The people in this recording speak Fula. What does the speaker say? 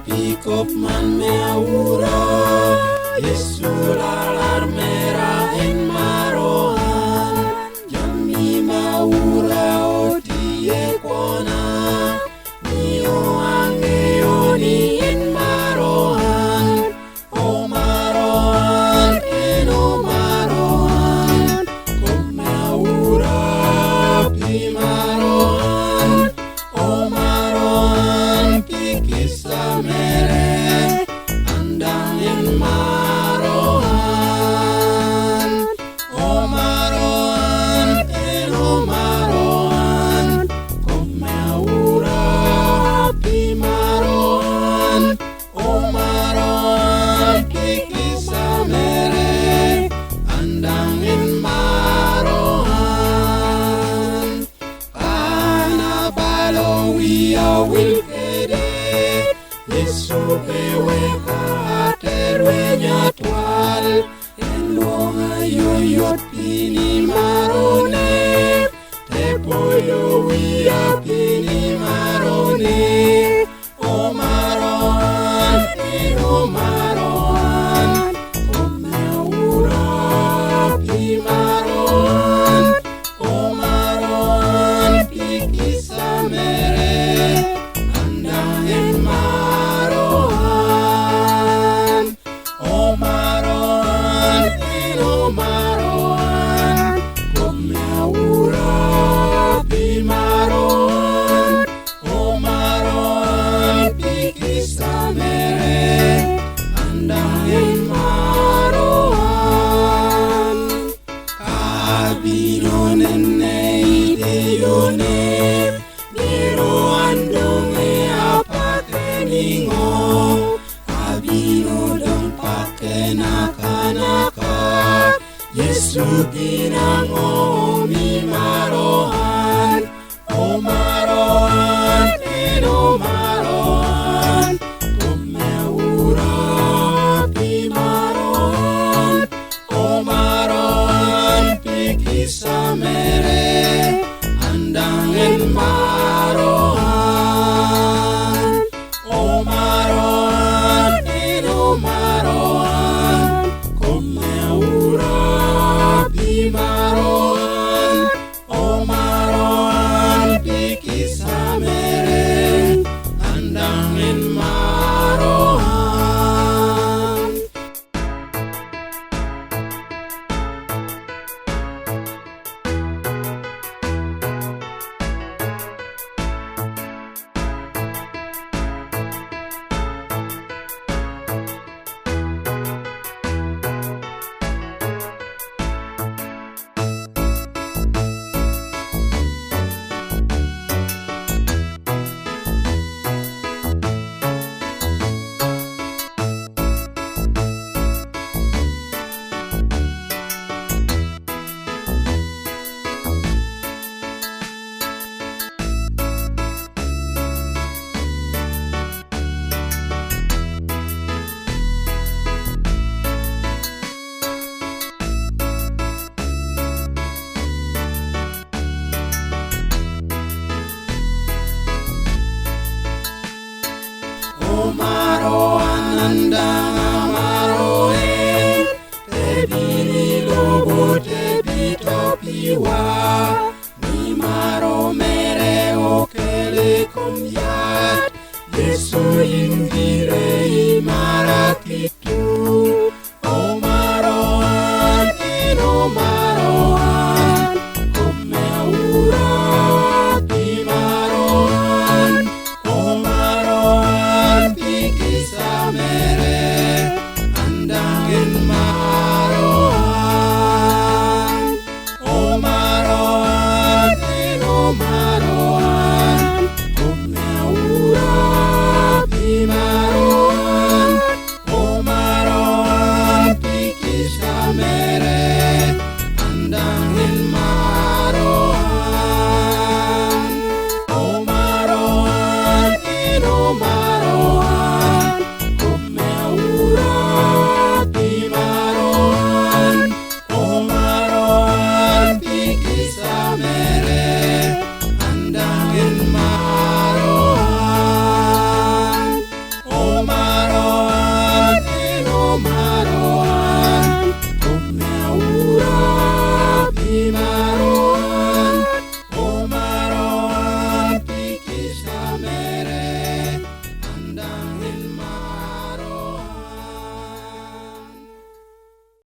pikop man meaura Yesu lalar merah en marohan Jami maura otie kona Nio angeoni en marohan O marohan en o marohan Kop meaura pi marohan O marohan pi kisah mere andang en marohan O marohan en o marohan Kop meaura pi marohan O marohan pi kisah mere andang en marohan Kana balowi awil kede Yesu pewe katerwe nyatwal En luonga yoyot pini marone Tepoyo wia pini marone O marohan en o marohan Kop meaura pi marohan O marohan pi kisah mere andang en marohan O marohan en o marohan Kop meaura pi marohan O marohan pi kisah mere andang en marohan Kabino nene ideyone Nero andonge apa keningo Kabino dong pake naka-naka Yesu ginango mi marohan O marohan en o marohan Kop meaura pi marohan O marohan pi kisah mere andang en marohan O marohan en o marohan Kop meaura pi marohan O marohan pi kisah mere andang en marohan O marohan andang marohen Tebili lobo tebi topiwa Ni maro mere okele kumyat Yesu ingire imarati